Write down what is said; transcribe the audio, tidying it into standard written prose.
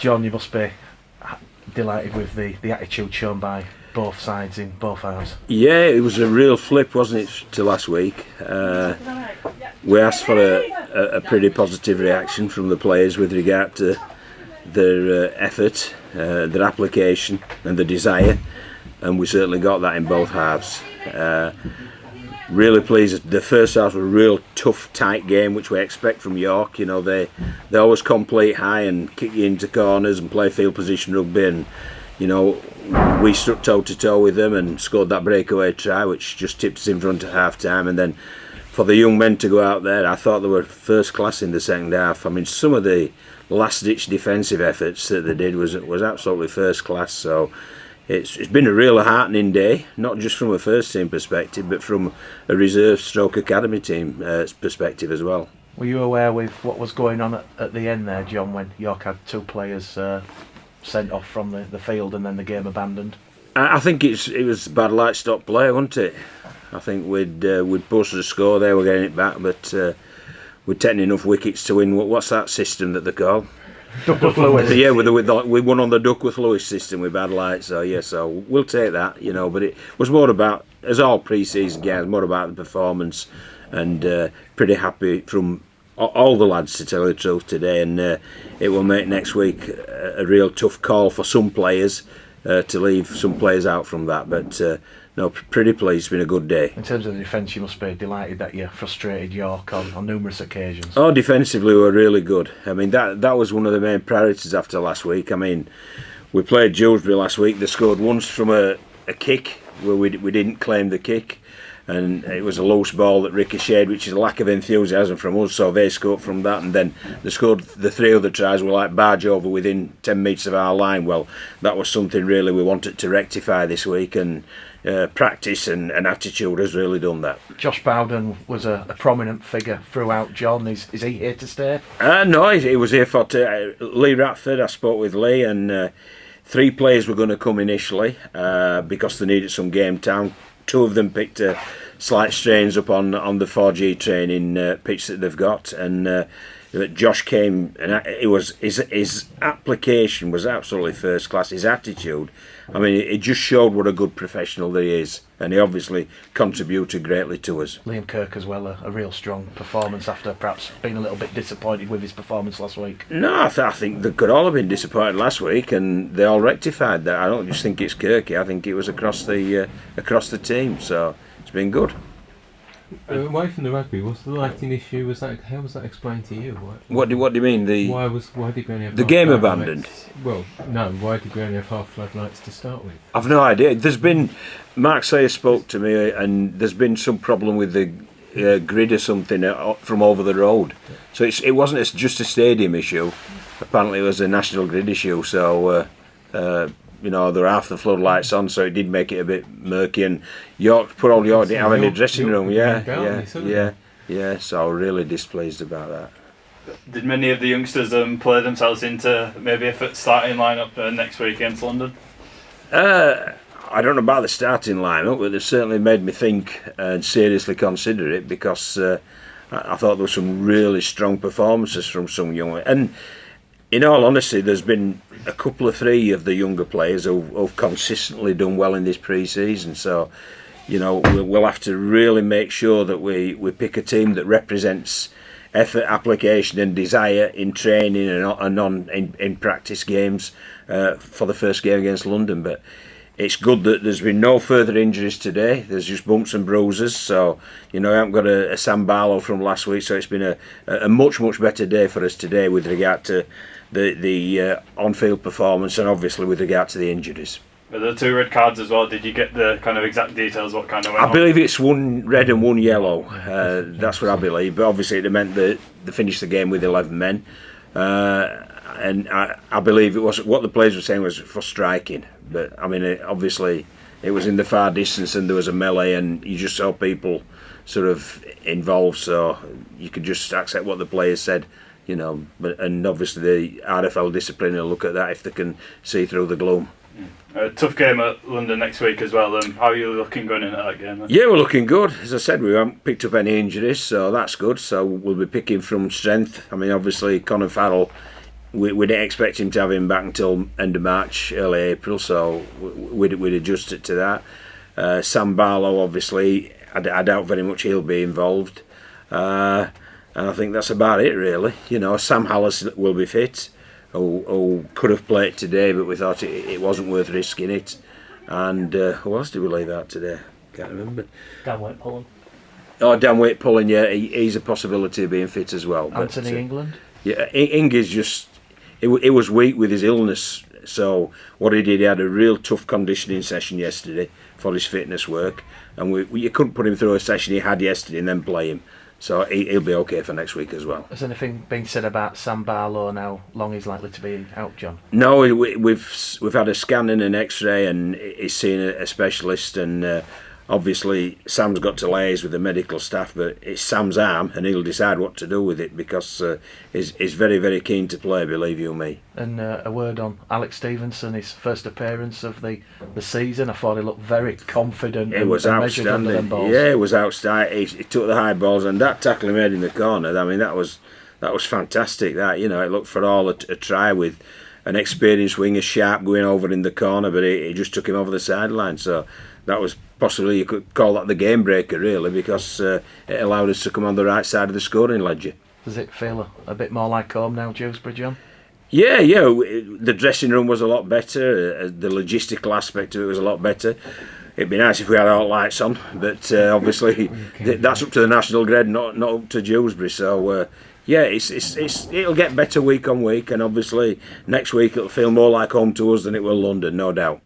John, you must be delighted with the attitude shown by both sides in both halves. Yeah, it was a real flip, wasn't it, to last week? We asked for a pretty positive reaction from the players with regard to their effort, their application and the desire, and we certainly got that in both halves. Really pleased. The first half was a real tough, tight game, which we expect from York. You know, they always complete high and kick you into corners and play field position rugby, and you know, we stuck toe to toe with them and scored that breakaway try, which just tipped us in front at half time. And then for the young men to go out there, I thought they were first class in the second half. I mean, some of the last ditch defensive efforts that they did was absolutely first class. So it's been a real heartening day, not just from a first team perspective, but from a reserve stroke academy team perspective as well. Were you aware with what was going on at the end there, John, when York had two players sent off from the field and then the game abandoned? I think it was bad light stop play, wasn't it? I think we'd posted a score there, we're getting it back, but we'd taken enough wickets to win. What's that system that they call? Duckworth-Lewis. Yeah, we won on the Duckworth-Lewis system with bad light, so yeah, so we'll take that, you know. But it was more about, as all pre-season games, more about the performance, and pretty happy from all the lads, to tell the truth, today. And it will make next week a real tough call for some players to leave some players out from that, but no, pretty pleased. It's been a good day. In terms of the defence, you must be delighted that you frustrated York on numerous occasions. Oh, defensively we were really good. I mean, that was one of the main priorities after last week. I mean, we played Dewsbury last week. They scored once from a kick where we didn't claim the kick, and it was a loose ball that ricocheted, which is a lack of enthusiasm from us, so they scored from that, and then they scored the three other tries were like barge over within 10 metres of our line. Well, that was something really we wanted to rectify this week, and practice and attitude has really done that. Josh Bowden was a prominent figure throughout, John. Is he here to stay? No, he was here for Lee Ratford. I spoke with Lee, and 3 players were going to come initially because they needed some game time. 2 of them picked slight strains up on the 4G training pitch that they've got, and Josh came, and his application was absolutely first class. His attitude, I mean, it just showed what a good professional that he is, and he obviously contributed greatly to us. Liam Kirk as well, a real strong performance after perhaps being a little bit disappointed with his performance last week. No, I think they could all have been disappointed last week, and they all rectified that. I don't just think it's Kirky. I think it was across the team. So it's been good. Away from the rugby, what's the lighting issue? How was that explained to you? What do you mean? Why did we only have the game abandoned? Well, no. Why did we only have half floodlights to start with? I've no idea. There's been Mark Sayer spoke to me, and there's been some problem with the grid or something from over the road. So it wasn't just a stadium issue. Apparently, it was a national grid issue. So. You know, there were half the floodlights on, so it did make it a bit murky. And poor old York didn't have any dressing room. Yeah. So really displeased about that. Did many of the youngsters play themselves into maybe a starting lineup next week against London? I don't know about the starting lineup, but they've certainly made me think and seriously consider it, because I thought there were some really strong performances from some young, and in all honesty, there's been a couple of 3 of the younger players who've consistently done well in this pre-season. So, you know, we'll have to really make sure that we pick a team that represents effort, application and desire in training and in practice games for the first game against London. But it's good that there's been no further injuries today. There's just bumps and bruises. So, you know, I haven't got a Sam Barlow from last week, so it's been a much better day for us today with regard to the on-field performance, and obviously with regard to the injuries. But the 2 red cards as well, did you get the kind of exact details what kind of went on? I believe it's 1 red and 1 yellow. That's what I believe. But obviously it meant that they finished the game with 11 men. And I believe it was what the players were saying was for striking. But I mean, obviously it was in the far distance and there was a melee, and you just saw people sort of involved, so you could just accept what the players said. You know, and obviously the RFL discipline will look at that if they can see through the gloom. A tough game at London next week as well. How are you looking going into that game? Yeah, we're looking good. As I said, we haven't picked up any injuries, so that's good. So we'll be picking from strength. I mean, obviously Conor Farrell we didn't expect him to have him back until end of March, early April, so we'd adjusted to that. Sam Barlow, obviously, I doubt very much he'll be involved. And I think that's about it, really. You know, Sam Hallis will be fit, who could have played today, but we thought it wasn't worth risking it. And who else did we leave out today? Can't remember. Dan White Pullen. Oh, Dan Waite pulling, yeah, he's a possibility of being fit as well. Anthony England? Yeah, Ing is just, he was weak with his illness, so what he did, he had a real tough conditioning session yesterday for his fitness work, and you couldn't put him through a session he had yesterday and then play him. So he'll be okay for next week as well. Has anything been said about Sam Barlow and how long he's likely to be out, John? No, we've had a scan and an X-ray, and he's seen a specialist, and obviously Sam's got to liaise with the medical staff, but it's Sam's arm, and he'll decide what to do with it, because he's very, very keen to play, believe you me. And a word on Alex Stevenson, his first appearance of the season. I thought he looked very confident. It was measured under them outstanding. balls. Yeah, it was outstanding. He took the high balls, and that tackle he made in the corner, I mean, that was fantastic. That, you know, it looked for all a try with an experienced winger, sharp, going over in the corner, but he just took him over the sideline. So that was possibly, you could call that the game breaker, really, because it allowed us to come on the right side of the scoring ledger. Does it feel a bit more like home now, Dewsbury, John? Yeah, the dressing room was a lot better. The logistical aspect of it was a lot better. It'd be nice if we had all lights on, but obviously that's up to the National Grid, not up to Dewsbury. So yeah, it'll get better week on week, and obviously next week it'll feel more like home to us than it will London, no doubt.